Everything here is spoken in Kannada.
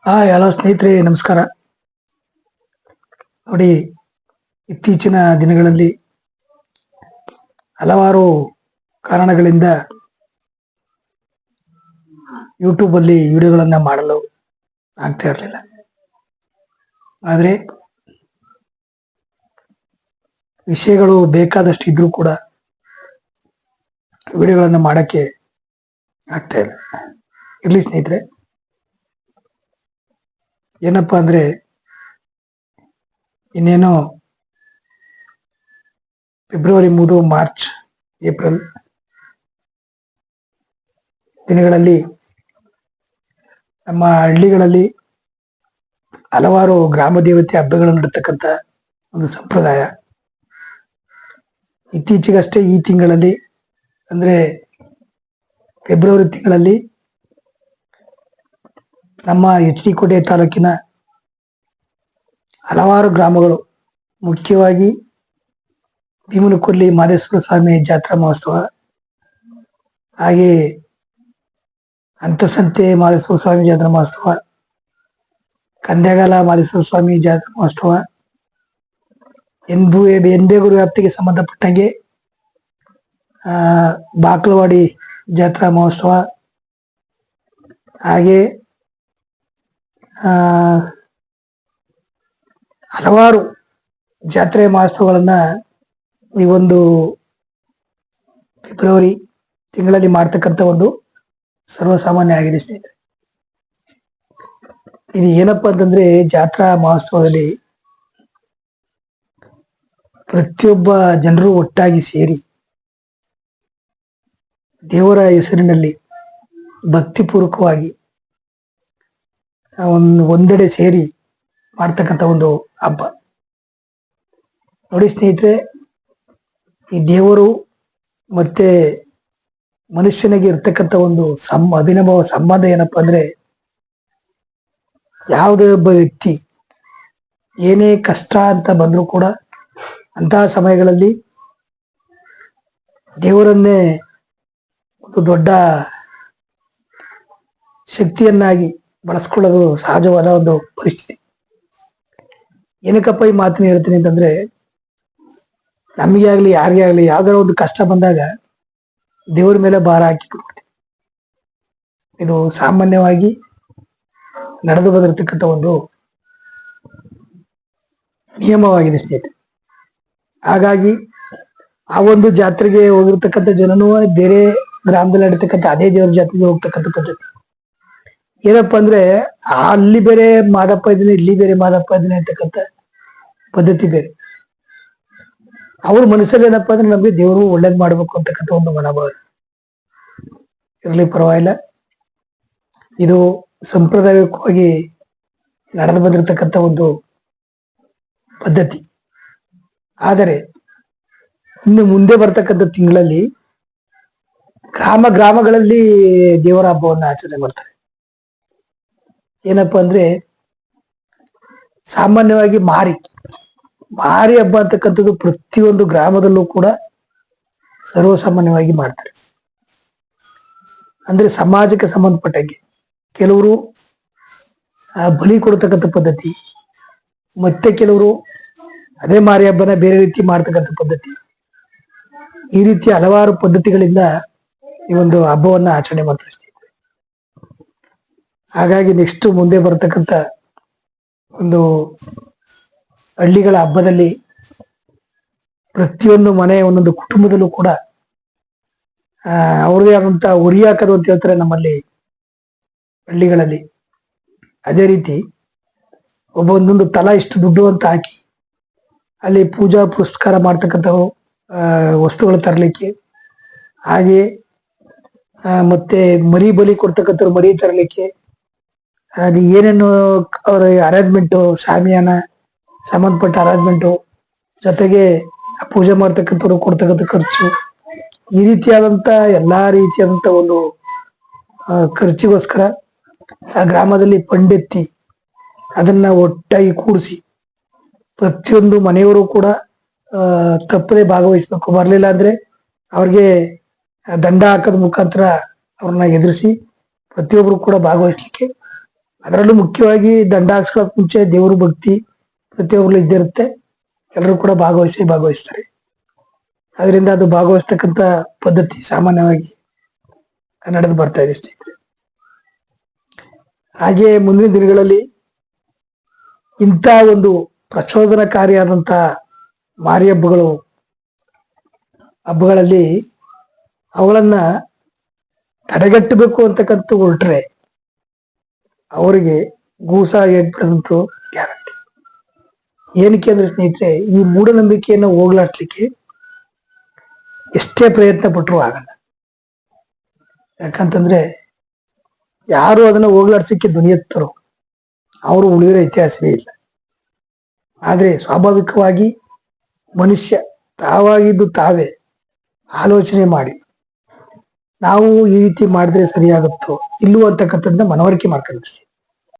ಎಲ್ಲ ಸ್ನೇಹಿತರೆ ನಮಸ್ಕಾರ. ನೋಡಿ, ಇತ್ತೀಚಿನ ದಿನಗಳಲ್ಲಿ ಹಲವಾರು ಕಾರಣಗಳಿಂದ ಯೂಟ್ಯೂಬ್ ಅಲ್ಲಿ ವಿಡಿಯೋಗಳನ್ನ ಮಾಡಲು ಆಗ್ತಾ ಇರಲಿಲ್ಲ. ಆದ್ರೆ ವಿಷಯಗಳು ಬೇಕಾದಷ್ಟು ಇದ್ರೂ ಕೂಡ ವಿಡಿಯೋಗಳನ್ನ ಮಾಡಕ್ಕೆ ಆಗ್ತಾ ಇಲ್ಲ. ಇರ್ಲಿ ಸ್ನೇಹಿತರೆ, ಏನಪ್ಪಾ ಅಂದ್ರೆ ಇನ್ನೇನೋ ಫೆಬ್ರವರಿ 3, ಮಾರ್ಚ್, ಏಪ್ರಿಲ್ ದಿನಗಳಲ್ಲಿ ನಮ್ಮ ಹಳ್ಳಿಗಳಲ್ಲಿ ಹಲವಾರು ಗ್ರಾಮ ದೇವತೆ ಹಬ್ಬಗಳನ್ನು ನಡತಕ್ಕಂಥ ಒಂದು ಸಂಪ್ರದಾಯ. ಇತ್ತೀಚೆಗಷ್ಟೇ ಈ ತಿಂಗಳಲ್ಲಿ ಅಂದ್ರೆ ಫೆಬ್ರವರಿ ತಿಂಗಳಲ್ಲಿ ನಮ್ಮ ಎಚ್.ಡಿ. ಕೋಟೆ ತಾಲೂಕಿನ ಹಲವಾರು ಗ್ರಾಮಗಳು, ಮುಖ್ಯವಾಗಿ ಭೀಮನಕೊಲ್ಲಿ ಮಾದೇಶ್ವರ ಸ್ವಾಮಿ ಜಾತ್ರಾ ಮಹೋತ್ಸವ, ಹಾಗೆ ಅಂತಸಂತೆ ಮಾದೇಶ್ವರ ಸ್ವಾಮಿ ಜಾತ್ರಾ ಮಹೋತ್ಸವ, ಕಂದೆಗಾಲ ಮಾದೇಶ್ವರ ಸ್ವಾಮಿ ಜಾತ್ರಾ ಮಹೋತ್ಸವ, ಎನ್ಬೇಗೂರು ವ್ಯಾಪ್ತಿಗೆ ಸಂಬಂಧಪಟ್ಟಂಗೆ ಬಾಕ್ಲವಾಡಿ ಜಾತ್ರಾ ಮಹೋತ್ಸವ, ಹಾಗೆ ಹಲವಾರು ಜಾತ್ರೆ ಮಹೋತ್ಸವಗಳನ್ನ ಈ ಒಂದು ಫೆಬ್ರವರಿ ತಿಂಗಳಲ್ಲಿ ಮಾಡ್ತಕ್ಕಂಥ ಒಂದು ಸರ್ವಸಾಮಾನ್ಯ ಆಗಿದೆ ಸ್ನೇಹಿತರೆ. ಇದು ಏನಪ್ಪಾ ಅಂತಂದ್ರೆ, ಜಾತ್ರಾ ಮಹೋತ್ಸವದಲ್ಲಿ ಪ್ರತಿಯೊಬ್ಬ ಜನರು ಒಟ್ಟಾಗಿ ಸೇರಿ ದೇವರ ಹೆಸರಿನಲ್ಲಿ ಭಕ್ತಿಪೂರ್ವಕವಾಗಿ ಒಂದೆಡೆ ಸೇರಿ ಮಾಡ್ತಕ್ಕಂಥ ಒಂದು ಹಬ್ಬ. ನೋಡಿ ಸ್ನೇಹಿತರೆ, ಈ ದೇವರು ಮತ್ತೆ ಮನುಷ್ಯನಿಗೆ ಇರ್ತಕ್ಕಂಥ ಒಂದು ಅಭಿನವ ಸಂಬಂಧ ಏನಪ್ಪಾ ಅಂದ್ರೆ, ಯಾವುದೇ ಒಬ್ಬ ವ್ಯಕ್ತಿ ಏನೇ ಕಷ್ಟ ಅಂತ ಬಂದರೂ ಕೂಡ ಅಂತಹ ಸಮಯಗಳಲ್ಲಿ ದೇವರನ್ನೇ ಒಂದು ದೊಡ್ಡ ಶಕ್ತಿಯನ್ನಾಗಿ ಬಳಸ್ಕೊಳ್ಳೋದು ಸಹಜವಾದ ಒಂದು ಪರಿಸ್ಥಿತಿ. ಏನಕ್ಕಪ್ಪ ಈ ಮಾತನ್ನ ಹೇಳ್ತೀನಿ ಅಂತಂದ್ರೆ, ನಮಗೆ ಆಗ್ಲಿ ಯಾರಿಗೇ ಆಗ್ಲಿ ಯಾವ್ದಾರ ಒಂದು ಕಷ್ಟ ಬಂದಾಗ ದೇವರ ಮೇಲೆ ಭಾರ ಹಾಕಿ ಬಿಡ್ತೀವಿ. ಇದು ಸಾಮಾನ್ಯವಾಗಿ ನಡೆದು ಬಂದಿರತಕ್ಕಂಥ ಒಂದು ನಿಯಮವಾಗಿದೆ ಸ್ನೇಹಿತರೆ. ಹಾಗಾಗಿ ಆ ಒಂದು ಜಾತ್ರೆಗೆ ಹೋಗಿರ್ತಕ್ಕಂಥ ಜನನೂ ಬೇರೆ ಗ್ರಾಮದಲ್ಲಿ ನಡೀತಕ್ಕಂಥ ಅದೇ ದೇವರ ಜಾತ್ರೆಗೆ ಹೋಗ್ತಕ್ಕಂಥ ಪದ್ಧತಿ. ಏನಪ್ಪಾ ಅಂದ್ರೆ, ಅಲ್ಲಿ ಬೇರೆ ಮಾದಪ್ಪ ಇದ್ದೀನಿ, ಇಲ್ಲಿ ಬೇರೆ ಮಾದಪ್ಪ ಇದ್ದೀನಿ ಅಂತಕ್ಕಂಥ ಪದ್ಧತಿ ಬೇರೆ. ಅವ್ರ ಮನಸ್ಸಲ್ಲಿ ಏನಪ್ಪಾ ಅಂದ್ರೆ, ನಮ್ಗೆ ದೇವರು ಒಳ್ಳೇದ್ ಮಾಡ್ಬೇಕು ಅಂತಕ್ಕಂಥ ಒಂದು ಮನೋಭಾವ ಇರ್ಲಿ, ಪರವಾಗಿಲ್ಲ. ಇದು ಸಂಪ್ರದಾಯಿಕವಾಗಿ ನಡೆದು ಬಂದಿರತಕ್ಕಂಥ ಒಂದು ಪದ್ಧತಿ. ಆದರೆ ಇನ್ನು ಮುಂದೆ ಬರ್ತಕ್ಕಂಥ ತಿಂಗಳಲ್ಲಿ ಗ್ರಾಮಗಳಲ್ಲಿ ದೇವರ ಹಬ್ಬವನ್ನು ಆಚರಣೆ ಮಾಡ್ತಾರೆ. ಏನಪ್ಪಾ ಅಂದ್ರೆ, ಸಾಮಾನ್ಯವಾಗಿ ಮಾರಿ ಹಬ್ಬ ಅಂತಕ್ಕಂಥದ್ದು ಪ್ರತಿಯೊಂದು ಗ್ರಾಮದಲ್ಲೂ ಕೂಡ ಸರ್ವಸಾಮಾನ್ಯವಾಗಿ ಮಾಡ್ತಾರೆ. ಅಂದ್ರೆ ಸಮಾಜಕ್ಕೆ ಸಂಬಂಧಪಟ್ಟಂಗೆ ಕೆಲವರು ಬಲಿ ಕೊಡ್ತಕ್ಕಂಥ ಪದ್ಧತಿ, ಮತ್ತೆ ಕೆಲವರು ಅದೇ ಮಾರಿ ಹಬ್ಬನ ಬೇರೆ ರೀತಿ ಮಾಡ್ತಕ್ಕಂಥ ಪದ್ಧತಿ. ಈ ರೀತಿ ಹಲವಾರು ಪದ್ಧತಿಗಳಿಂದ ಈ ಒಂದು ಹಬ್ಬವನ್ನ ಆಚರಣೆ ಮಾಡ್ತಾರೆ. ಹಾಗಾಗಿ ನೆಕ್ಸ್ಟ್ ಮುಂದೆ ಬರ್ತಕ್ಕಂಥ ಒಂದು ಹಳ್ಳಿಗಳ ಹಬ್ಬದಲ್ಲಿ ಪ್ರತಿಯೊಂದು ಮನೆ, ಒಂದೊಂದು ಕುಟುಂಬದಲ್ಲೂ ಕೂಡ ಅವ್ರದೇ ಆದಂತ ಉರಿ ಹಾಕೋದು ಅಂತ ಹೇಳ್ತಾರೆ ನಮ್ಮಲ್ಲಿ ಹಳ್ಳಿಗಳಲ್ಲಿ. ಅದೇ ರೀತಿ ಒಂದೊಂದು ತಲಾ ಇಷ್ಟು ದುಡ್ಡು ಅಂತ ಹಾಕಿ ಅಲ್ಲಿ ಪೂಜಾ ಪುರಸ್ಕಾರ ಮಾಡ್ತಕ್ಕಂಥ ವಸ್ತುಗಳು ತರಲಿಕ್ಕೆ, ಹಾಗೆ ಮತ್ತೆ ಮರಿ ಬಲಿ ಕೊಡ್ತಕ್ಕಂಥವ್ರು ಮರಿ ತರಲಿಕ್ಕೆ, ಹಾಗೆ ಏನೇನು ಅವ್ರ ಅರೇಂಜ್ಮೆಂಟು, ಶಾಮಿಯಾನ ಸಂಬಂಧಪಟ್ಟ ಅರೇಂಜ್ಮೆಂಟು, ಜೊತೆಗೆ ಪೂಜೆ ಮಾಡ್ತಕ್ಕಂಥವ್ರು ಕೊಡ್ತಕ್ಕಂಥ ಖರ್ಚು, ಈ ರೀತಿಯಾದಂತ ಎಲ್ಲಾ ರೀತಿಯಾದಂತ ಒಂದು ಖರ್ಚಿಗೋಸ್ಕರ ಆ ಗ್ರಾಮದಲ್ಲಿ ಪಂಡೆತ್ತಿ ಅದನ್ನ ಒಟ್ಟಾಗಿ ಕೂಡಿಸಿ ಪ್ರತಿಯೊಂದು ಮನೆಯವರು ಕೂಡ ತಪ್ಪದೆ ಭಾಗವಹಿಸ್ಬೇಕು. ಬರ್ಲಿಲ್ಲ ಅಂದ್ರೆ ಅವ್ರಿಗೆ ದಂಡ ಹಾಕೋದ್ ಮುಖಾಂತರ ಅವ್ರನ್ನ ಎದುರಿಸಿ ಪ್ರತಿಯೊಬ್ರು ಕೂಡ ಭಾಗವಹಿಸ್ಲಿಕ್ಕೆ ಅದರಲ್ಲೂ ಮುಖ್ಯವಾಗಿ ದಂಡ ಹಾಕ್ಸ್ಕೊಳ್ಳೋಕ್ ಮುಂಚೆ ದೇವರು ಭಕ್ತಿ ಪ್ರತಿಯೊಬ್ಬರು ಇದ್ದಿರುತ್ತೆ. ಎಲ್ಲರೂ ಕೂಡ ಭಾಗವಹಿಸ್ತಾರೆ. ಅದರಿಂದ ಅದು ಭಾಗವಹಿಸ್ತಕ್ಕಂಥ ಪದ್ಧತಿ ಸಾಮಾನ್ಯವಾಗಿ ನಡೆದು ಬರ್ತಾ ಇದೆ ಸ್ನೇಹಿತರೆ. ಹಾಗೆ ಮುಂದಿನ ದಿನಗಳಲ್ಲಿ ಇಂಥ ಒಂದು ಪ್ರಚೋದನಕಾರಿಯಾದಂಥ ಮಾರಿ ಹಬ್ಬಗಳಲ್ಲಿ ಅವುಗಳನ್ನ ತಡೆಗಟ್ಟಬೇಕು ಅಂತಕ್ಕಂಥ ಹೊರಟ್ರೆ ಅವರಿಗೆ ಗೂಸ ಏರ್ಪಡದಂತೂ ಗ್ಯಾರಂಟಿ. ಏನಕ್ಕೆ ಅಂದ್ರೆ ಸ್ನೇಹಿತರೆ, ಈ ಮೂಢನಂಬಿಕೆಯನ್ನು ಹೋಗ್ಲಾಡ್ಲಿಕ್ಕೆ ಎಷ್ಟೇ ಪ್ರಯತ್ನ ಪಟ್ಟರು ಆಗಲ್ಲ. ಯಾಕಂತಂದ್ರೆ ಯಾರು ಅದನ್ನ ಹೋಗ್ಲಾಡ್ಸಕ್ಕೆ ಧ್ವನಿಯತ್ತರೋ ಅವರು ಉಳಿದಿರೋ ಇತಿಹಾಸವೇ ಇಲ್ಲ. ಆದ್ರೆ ಸ್ವಾಭಾವಿಕವಾಗಿ ಮನುಷ್ಯ ತಾವಾಗಿದ್ದು ತಾವೇ ಆಲೋಚನೆ ಮಾಡಿ ನಾವು ಈ ರೀತಿ ಮಾಡಿದ್ರೆ ಸರಿಯಾಗುತ್ತೋ ಇಲ್ಲವೋ ಅಂತಕ್ಕಂಥದ್ದನ್ನ ಮನವರಿಕೆ ಮಾಡ್ಕೊಂಡು